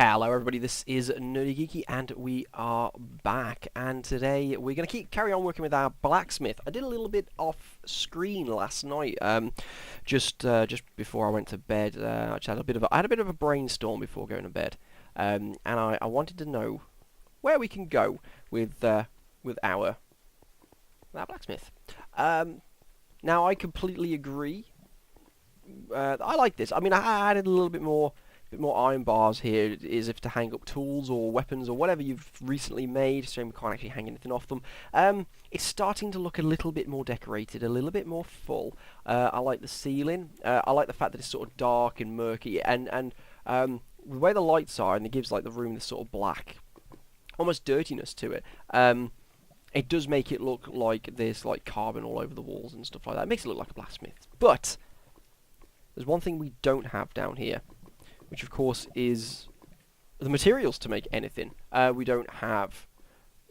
Hello everybody, this is Nerdy Geeky and we are back, and today we're going to carry on working with our blacksmith. I did a little bit off screen last night, just before I went to bed. I had a bit of a brainstorm before going to bed, and I wanted to know where we can go with our blacksmith. Now I completely agree. I like this. I mean, I added a little bit more iron bars here, is if to hang up tools or weapons or whatever you've recently made, so we can't actually hang anything off them. It's starting to look a little bit more decorated, a little bit more full. I like the ceiling. I like the fact that it's sort of dark and murky, and the way the lights are, and it gives like the room this sort of black, almost dirtiness to it. It does make it look like there's like carbon all over the walls and stuff like that. It makes it look like a blacksmith. But there's one thing we don't have down here, which of course is the materials to make anything. We don't have,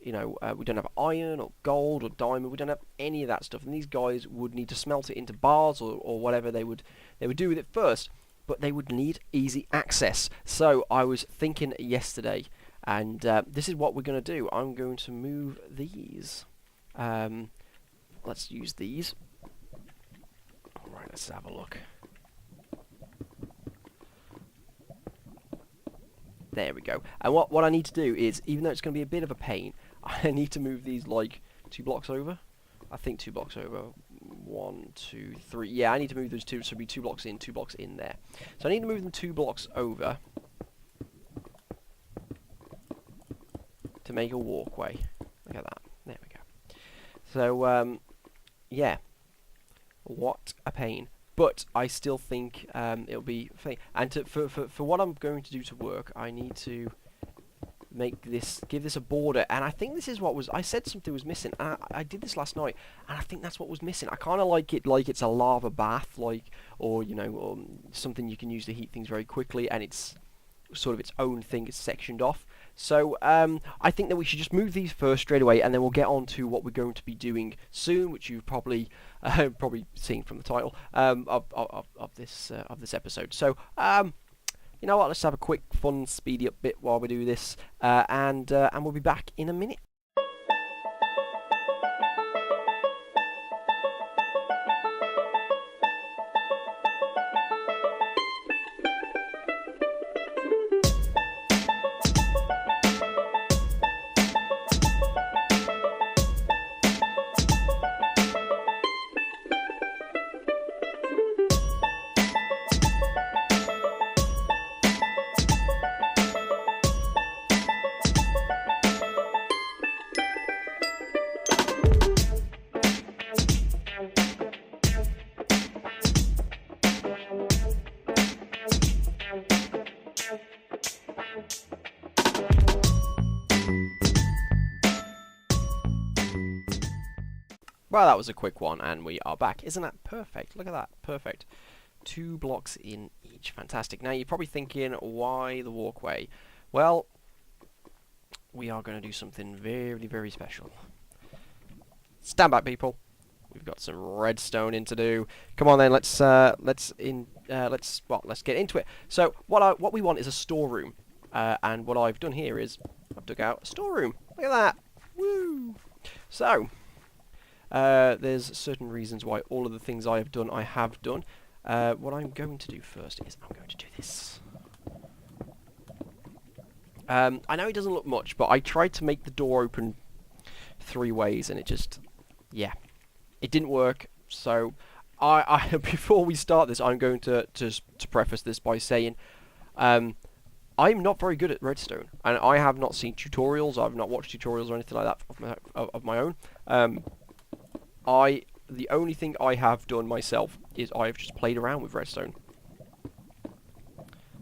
we don't have iron or gold or diamond. We don't have any of that stuff, and these guys would need to smelt it into bars or whatever they would do with it first. But they would need easy access. So I was thinking yesterday, and this is what we're going to do. I'm going to move these. Let's use these. All right, let's have a look. There we go. And what I need to do is, even though it's going to be a bit of a pain, I need to move these like 2 blocks over. I think 2 blocks over. 1, 2, 3. Yeah, I need to move those two, so it'll be 2 blocks in, 2 blocks in there. So I need to move them 2 blocks over to make a walkway. Look at that. There we go. So, yeah. What a pain. But I still think it'll be fine. And for what I'm going to do to work, I need to give this a border. And I think this is what I said something was missing. I did this last night, and I think that's what was missing. I kind of like it like it's a lava bath, or something you can use to heat things very quickly, and it's sort of its own thing. It's sectioned off. So I think that we should just move these first straight away, and then we'll get on to what we're going to be doing soon, which you've probably seen from the title of this episode. So you know what? Let's have a quick, fun, speedy up bit while we do this, and we'll be back in a minute. Well, that was a quick one, and we are back. Isn't that perfect? Look at that. Perfect. 2 blocks in each. Fantastic. Now, you're probably thinking, why the walkway? Well, we are going to do something very, very special. Stand back, people. We've got some redstone in to do. Come on, then. Let's get into it. So, what we want is a storeroom. And what I've done here is I've dug out a storeroom. Look at that. Woo! So, there's certain reasons why all of the things I have done. What I'm going to do first is I'm going to do this. I know it doesn't look much, but I tried to make the door open 3 ways, and it just, yeah, it didn't work. So I before we start this, I'm going to preface this by saying I'm not very good at redstone, and I have not seen tutorials. I've not watched tutorials or anything like that of my own. The only thing I have done myself is I've just played around with redstone.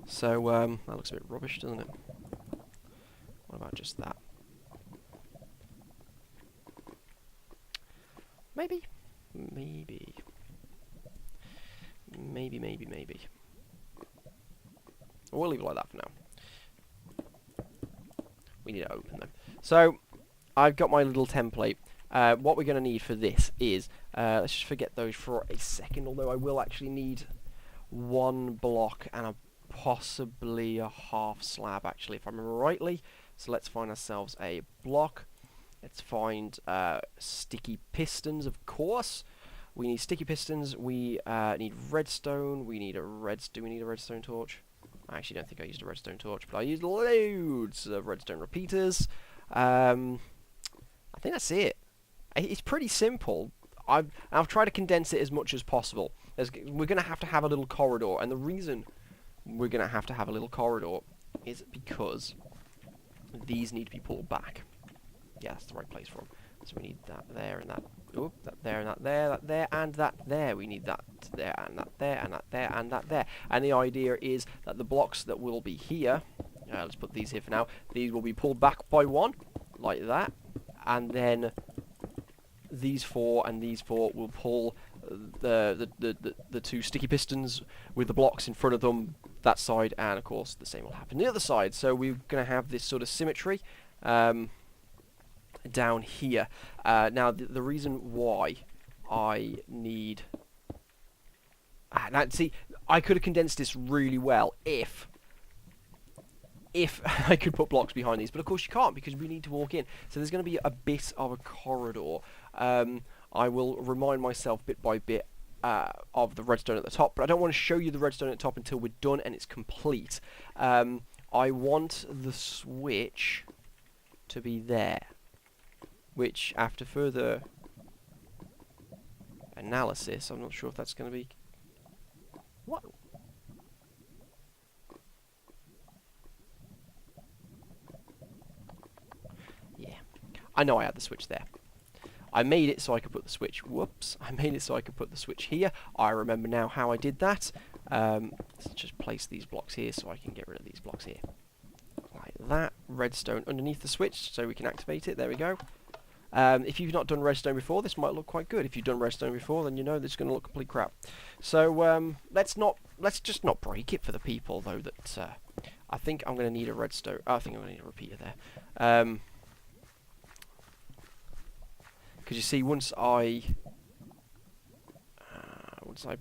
So that looks a bit rubbish, doesn't it? What about just that? Maybe. We'll leave it like that for now. We need to open them. So I've got my little template. What we're going to need for this is, let's just forget those for a second, although I will actually need 1 block and a possibly a half slab, actually, if I remember rightly. So let's find ourselves a block. Let's find sticky pistons, of course. We need sticky pistons. We need redstone. We need a do we need a redstone torch? I actually don't think I used a redstone torch, but I used loads of redstone repeaters. I think that's it. It's pretty simple. I've tried to condense it as much as possible. We're going to have a little corridor, and the reason we're going to have a little corridor is because these need to be pulled back. Yeah, that's the right place for them. So we need that there and that. Oh, that there and that there, that there and that there. We need that there and that there and that there and that there. And the idea is that the blocks that will be here, let's put these here for now, these will be pulled back by one, like that. And then these four and these four will pull the two sticky pistons with the blocks in front of them, that side, and of course the same will happen the other side. So we're going to have this sort of symmetry down here. Now the reason why I need now, see, I could have condensed this really well if I could put blocks behind these, but of course you can't because we need to walk in. So there's going to be a bit of a corridor. I will remind myself bit by bit of the redstone at the top, but I don't want to show you the redstone at the top until we're done and it's complete. I want the switch to be there, which after further analysis, I'm not sure if that's going to be... What? Yeah, I know I had the switch there. I made it so I could put the switch... Whoops. I made it so I could put the switch here. I remember now how I did that. Let's just place these blocks here so I can get rid of these blocks here. Like that. Redstone underneath the switch so we can activate it. There we go. If you've not done redstone before, this might look quite good. If you've done redstone before, then you know this is going to look complete crap. So let's just not break it for the people, though. That I think I'm going to need a redstone. I think I'm going to need a repeater there. Because you see, once I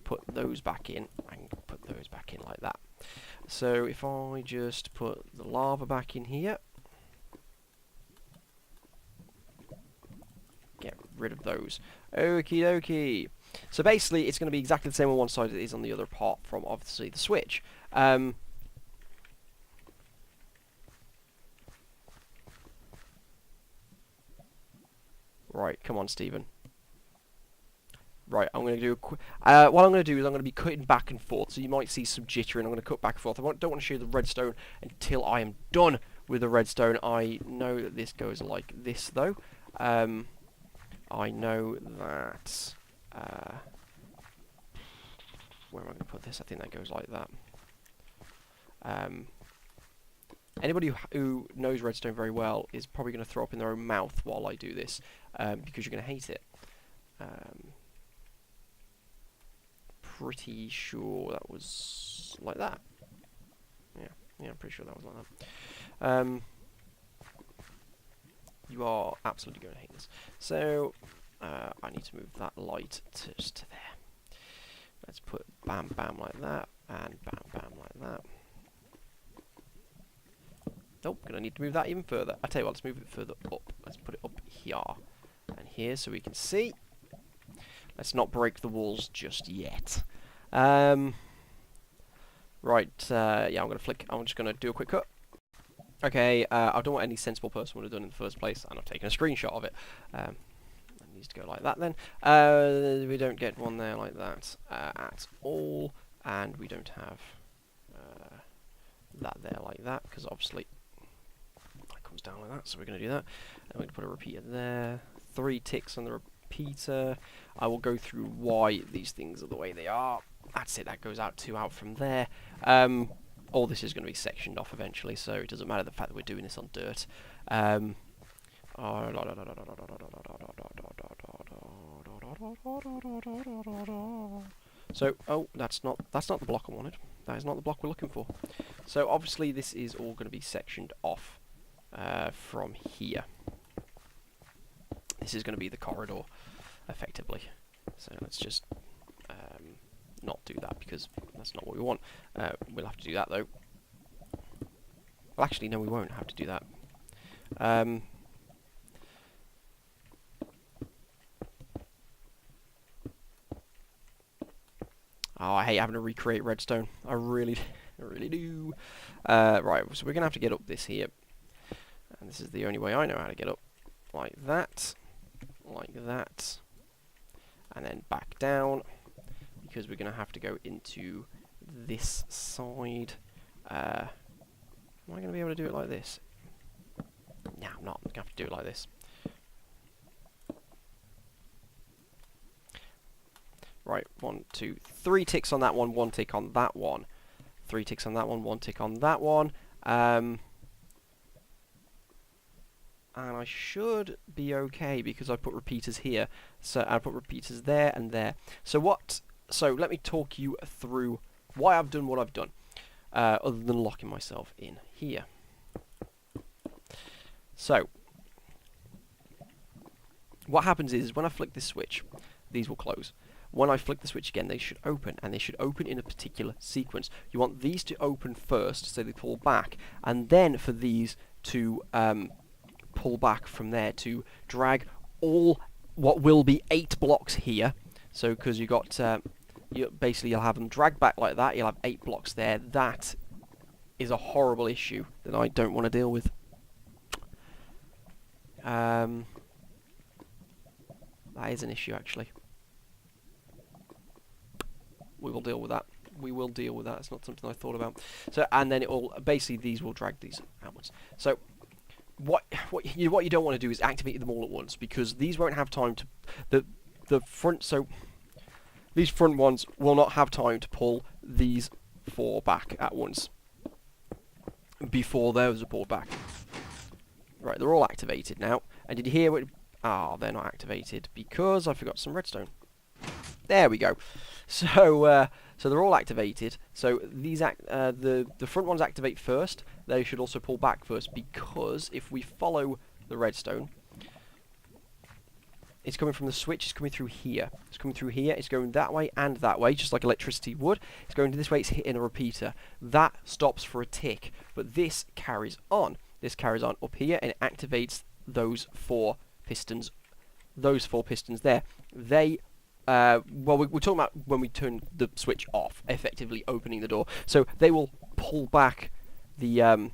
put those back in, I can put those back in like that. So if I just put the lava back in here, get rid of those. Okie dokie. So basically, it's going to be exactly the same on one side as it is on the other, apart from obviously the switch. Right, come on, Stephen. Right, I'm going to do a quick... what I'm going to do is I'm going to be cutting back and forth, so you might see some jitter, and I'm going to cut back and forth. Don't want to show you the redstone until I am done with the redstone. I know that this goes like this, though. I know that... where am I going to put this? I think that goes like that. Anybody who knows redstone very well is probably going to throw up in their own mouth while I do this, because you're going to hate it. Pretty sure that was like that. Yeah, I'm pretty sure that was like that. You are absolutely going to hate this. So, I need to move that light just to there. Let's put bam bam like that, and bam bam like that. Nope, gonna need to move that even further. I tell you what, let's move it further up. Let's put it up here and here so we can see. Let's not break the walls just yet. Right, yeah, I'm just gonna do a quick cut. Okay, I don't want any sensible person would have done in the first place, and I've taken a screenshot of it. It needs to go like that then. We don't get one there like that at all, and we don't have that there like that, because obviously that comes down like that, so we're going to do that. And we're going to put a repeater there. 3 ticks on the repeater. I will go through why these things are the way they are. That's it, that goes out 2 out from there. All this is going to be sectioned off eventually, so it doesn't matter the fact that we're doing this on dirt. So, oh, that's not the block I wanted. That is not the block we're looking for. So obviously this is all going to be sectioned off from here. This is going to be the corridor, effectively. So let's just not do that because that's not what we want. We'll have to do that though. Well, actually, no, we won't have to do that. Oh, I hate having to recreate redstone. I really do. Right, so we're going to have to get up this here. And this is the only way I know how to get up. Like that. Like that. And then back down. Because we're going to have to go into this side. Am I going to be able to do it like this? No, I'm not. I'm going to have to do it like this. Right, 1, 2, 3 ticks on that one, 1 tick on that one. 3 ticks on that one, 1 tick on that one. And I should be okay because I put repeaters here. So I put repeaters there and there. So let me talk you through why I've done what I've done. Other than locking myself in here. So what happens is when I flick this switch, these will close. When I flick the switch again, they should open, and they should open in a particular sequence. You want these to open first, so they pull back, and then for these to pull back from there, to drag all what will be 8 blocks here. So, because you got, basically you'll have them dragged back like that, you'll have 8 blocks there. That is a horrible issue that I don't want to deal with. That is an issue, actually. We will deal with that. We will deal with that. It's not something I thought about. So, and then it will basically these will drag these outwards. So, what you don't want to do is activate them all at once because these won't have time to the front. So, these front ones will not have time to pull these 4 back at once before those are pulled back. Right, they're all activated now. And did you hear what? Ah, they're not activated because I forgot some redstone. There we go. So so they're all activated. So these the front ones activate first. They should also pull back first because if we follow the redstone, it's coming from the switch. It's coming through here. It's coming through here. It's going that way and that way, just like electricity would. It's going this way. It's hitting a repeater. That stops for a tick, but this carries on. This carries on up here and it activates those 4 pistons. Those 4 pistons there. They well, we're talking about when we turn the switch off, effectively opening the door. So they will pull back the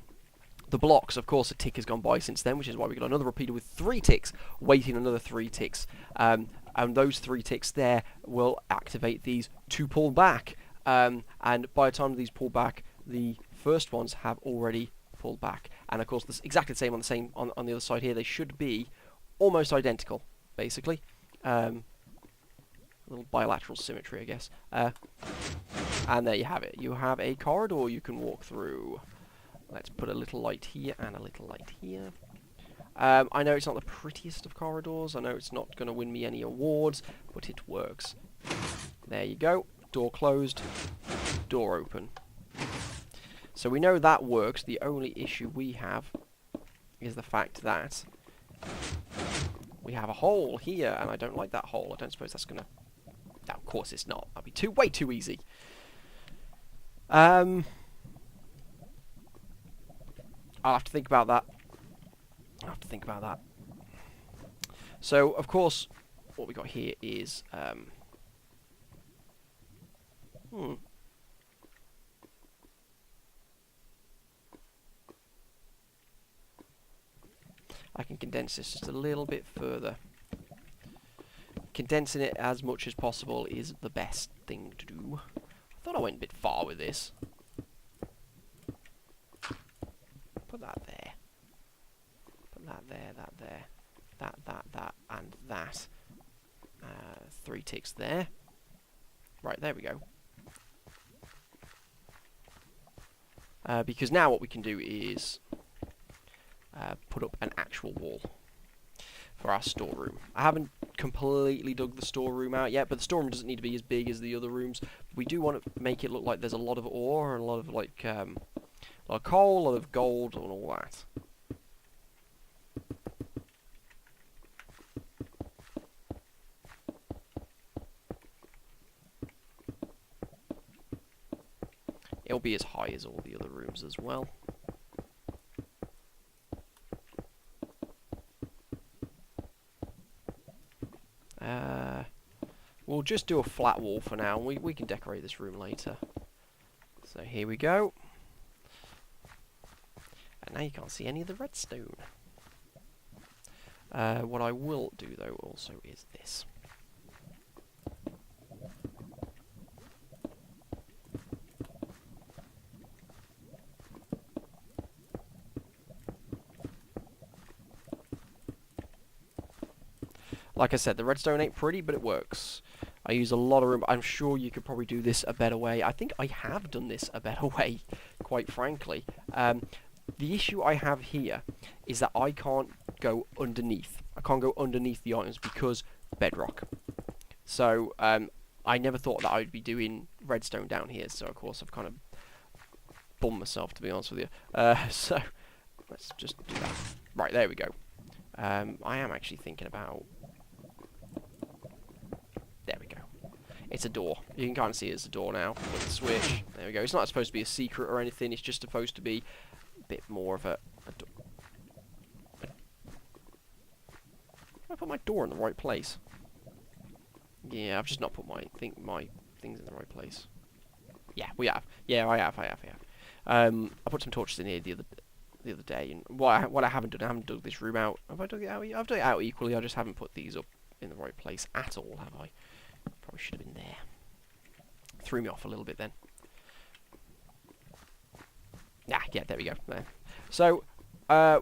blocks. Of course, a tick has gone by since then, which is why we got another repeater with 3 ticks, waiting another 3 ticks. And those 3 ticks there will activate these to pull back. And by the time these pull back, the first ones have already pulled back. And of course, this exactly the same on the other side here. They should be almost identical, basically. A little bilateral symmetry, I guess. And there you have it. You have a corridor you can walk through. Let's put a little light here and a little light here. I know it's not the prettiest of corridors. I know it's not going to win me any awards, but it works. There you go. Door closed. Door open. So we know that works. The only issue we have is the fact that we have a hole here, and I don't like that hole. I don't suppose that's going to... No, of course it's not. That'd be way too easy. I'll have to think about that. So, of course, what we got here is... I can condense this just a little bit further. Condensing it as much as possible is the best thing to do. I thought I went a bit far with this. Put that there. Put that there, that there. That, and that. 3 ticks there. Right, there we go. Because now what we can do is put up an actual wall for our storeroom. I haven't completely dug the storeroom out yet, but the storeroom doesn't need to be as big as the other rooms. We do want to make it look like there's a lot of ore, and a lot of like a lot of coal, a lot of gold, and all that. It'll be as high as all the other rooms as well. We'll just do a flat wall for now, and we can decorate this room later. So here we go. And now you can't see any of the redstone. What I will do, though, also is this. Like I said, the redstone ain't pretty, but it works. I use a lot of room. I'm sure you could probably do this a better way. I think I have done this a better way, quite frankly. The issue I have here is that I can't go underneath. I can't go underneath the items because bedrock. So I never thought that I'd be doing redstone down here. So of course I've kind of bummed myself, to be honest with you. So let's just do that. Right, there we go. I am actually thinking about... There we go. It's a door. You can kind of see it's a door now with the switch. There we go. It's not supposed to be a secret or anything. It's just supposed to be a bit more of a door. I put my door in the right place. Yeah, I've just not put my things in the right place. Yeah, we have. Yeah, I have. I put some torches in here the other day, and what I haven't done, I haven't dug this room out. Have I dug it out? I've dug it out equally. I just haven't put these up in the right place at all, have I? Probably should have been there. Threw me off a little bit then. Yeah, there we go. There. So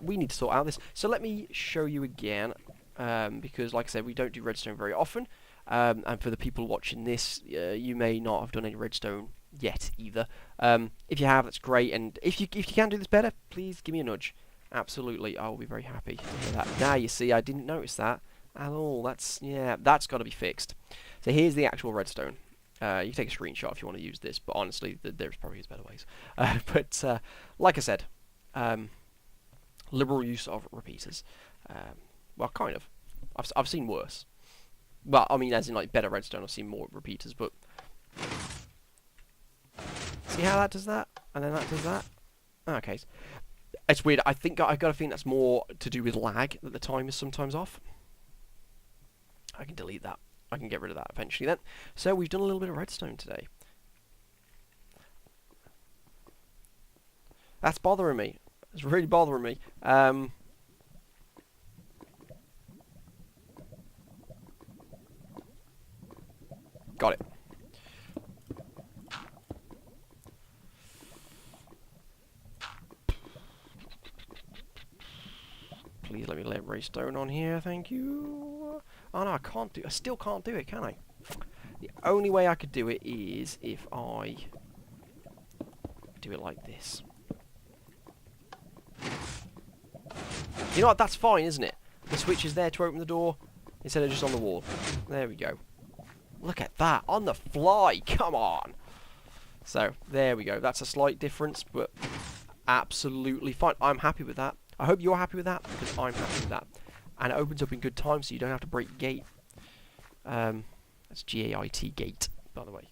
we need to sort out this. So let me show you again, because like I said, we don't do redstone very often. And for the people watching this, you may not have done any redstone yet either. If you have, that's great. And if you can do this better, please give me a nudge. Absolutely, I will be very happy to hear that. Now you see, I didn't notice that at all. That's got to be fixed. So here's the actual redstone. You can take a screenshot if you want to use this, but honestly, there's probably better ways. But like I said, liberal use of repeaters. Well, kind of. I've seen worse. Well, I mean, as in like better redstone, I've seen more repeaters. But see how that does that, and then that does that. Okay, it's weird. I got a feeling that's more to do with lag, that the time is sometimes off. I can delete that. I can get rid of that eventually then. So we've done a little bit of redstone today. That's bothering me. It's really bothering me. Got it. Please let me lay redstone on here, thank you. Oh no, I still can't do it, can I? The only way I could do it is if I do it like this. You know what, that's fine, isn't it? The switch is there to open the door instead of just on the wall. There we go. Look at that, on the fly, come on! So, there we go. That's a slight difference, but absolutely fine. I'm happy with that. I hope you're happy with that, because I'm happy with that. And it opens up in good time, so you don't have to break gate. That's G-A-I-T, gate, by the way.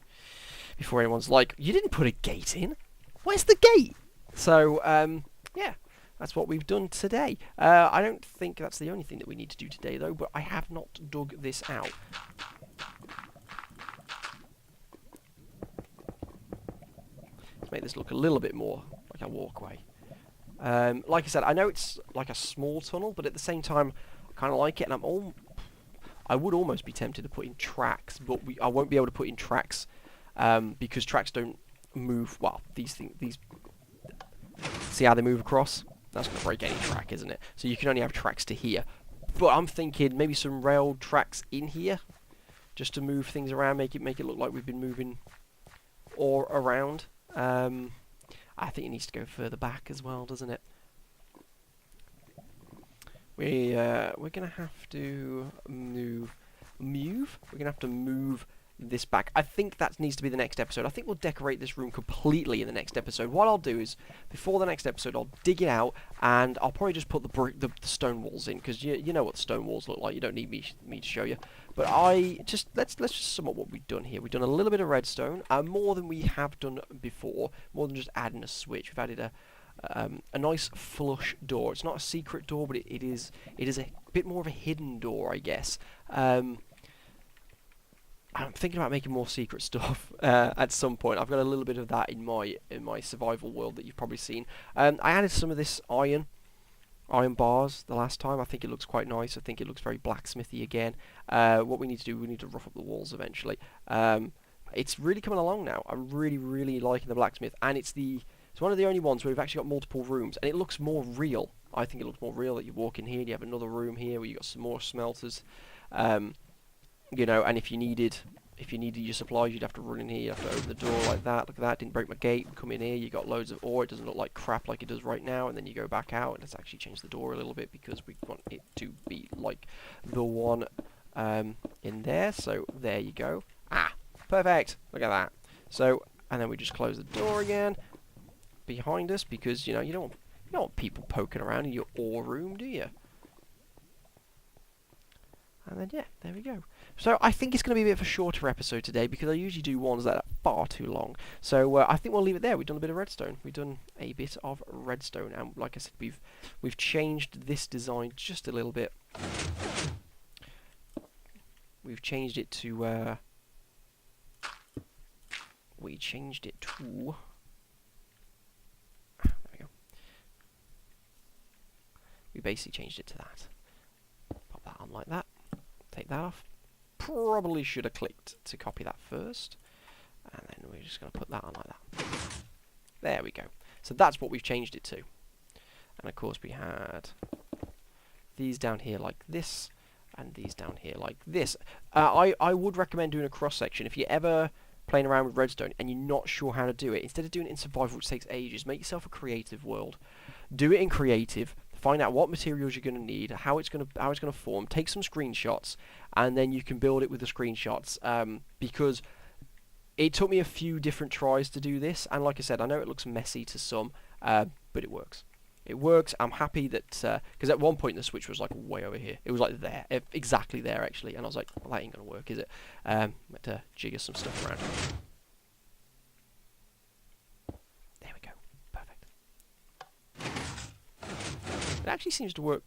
Before anyone's like, you didn't put a gate in? Where's the gate? So, yeah, that's what we've done today. I don't think that's the only thing that we need to do today, though, but I have not dug this out. Let's make this look a little bit more like a walkway. Like I said, I know it's like a small tunnel, but at the same time, I kind of like it, and I would almost be tempted to put in tracks, but I won't be able to put in tracks because tracks don't move. Well, these see how they move across? That's going to break any track, isn't it? So you can only have tracks to here. But I'm thinking maybe some rail tracks in here, just to move things around, make it look like we've been moving all around. I think it needs to go further back as well, doesn't it? We're gonna have to move. We're gonna have to move this back. I think that needs to be the next episode. I think we'll decorate this room completely in the next episode. What I'll do is, before the next episode, I'll dig it out, and I'll probably just put the stone walls in, because you know what the stone walls look like. You don't need me to show you. But let's just sum up what we've done here. We've done a little bit of redstone, more than we have done before, more than just adding a switch. We've added a nice flush door. It's not a secret door, but it is a bit more of a hidden door, I guess. I'm thinking about making more secret stuff at some point. I've got a little bit of that in my survival world that you've probably seen. I added some of this iron bars the last time. I think it looks quite nice. I think it looks very blacksmithy again. What we need to do, we need to rough up the walls eventually. It's really coming along now. I'm really liking the blacksmith, and it's one of the only ones where we've actually got multiple rooms, and it looks more real. I think it looks more real that you walk in here and you have another room here where you've got some more smelters. You know, and if you needed your supplies, you'd have to run in here, you have to open the door like that. Look at that, didn't break my gate, come in here, you got loads of ore, it doesn't look like crap like it does right now, and then you go back out, and let's actually change the door a little bit, because we want it to be like the one in there, so there you go. Ah, perfect, look at that. So, and then we just close the door again, behind us, because, you know, you don't want people poking around in your ore room, do you? And then, yeah, there we go. So I think it's going to be a bit of a shorter episode today, because I usually do ones that are far too long. So I think we'll leave it there. We've done a bit of redstone. We've done a bit of redstone, and like I said, we've changed this design just a little bit. We've changed it to there we go. We basically changed it to that. Pop that on like that. Take that off. Probably should have clicked to copy that first, and then we're just going to put that on like that. There we go. So that's what we've changed it to. And of course we had these down here like this, and these down here like this. I would recommend doing a cross section if you're ever playing around with redstone and you're not sure how to do it. Instead of doing it in survival, which takes ages, make yourself a creative world. Do it in creative. Find out what materials you're going to need, how it's going to form. Take some screenshots, and then you can build it with the screenshots. Because it took me a few different tries to do this, and like I said, I know it looks messy to some, but it works. It works. I'm happy that because at one point the switch was like way over here. It was like there, exactly there actually, and I was like, well, that ain't going to work, is it? I had to jigger some stuff around. There we go. Perfect. It actually seems to work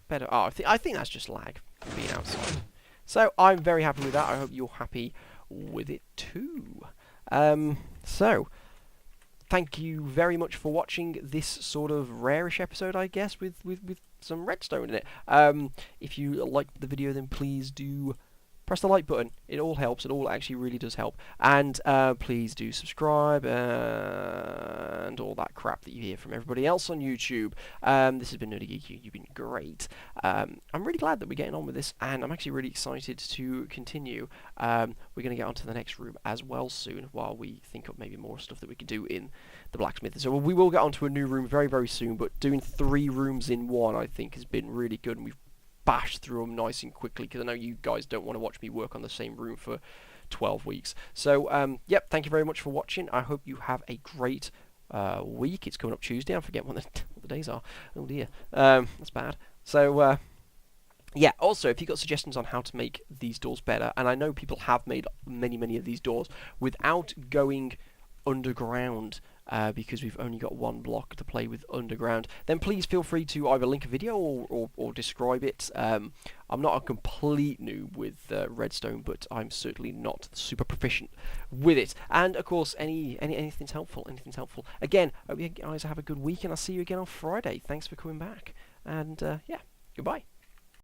better. Oh, I think that's just lag from being outside. So I'm very happy with that. I hope you're happy with it too. So thank you very much for watching this sort of rarish episode, I guess, with some redstone in it. If you liked the video, then please do press the like button. It all helps. It all actually really does help. And please do subscribe and all that crap that you hear from everybody else on YouTube. This has been Nerdy Geeky. You've been great. I'm really glad that we're getting on with this, and I'm actually really excited to continue. We're going to get onto the next room as well soon, while we think of maybe more stuff that we could do in the blacksmith. So we will get onto a new room very soon, but doing 3 rooms in one, I think, has been really good, and we've bash through them nice and quickly, because I know you guys don't want to watch me work on the same room for 12 weeks. So, yep, thank you very much for watching. I hope you have a great week. It's coming up Tuesday. I forget what the days are. Oh dear. That's bad. So, yeah, also, if you've got suggestions on how to make these doors better, and I know people have made many of these doors without going underground, because we've only got one block to play with underground, then please feel free to either link a video or describe it. I'm not a complete noob with redstone, but I'm certainly not super proficient with it. And of course, anything's helpful. Anything's helpful. Again, hope you guys have a good week, and I'll see you again on Friday. Thanks for coming back, and yeah, goodbye.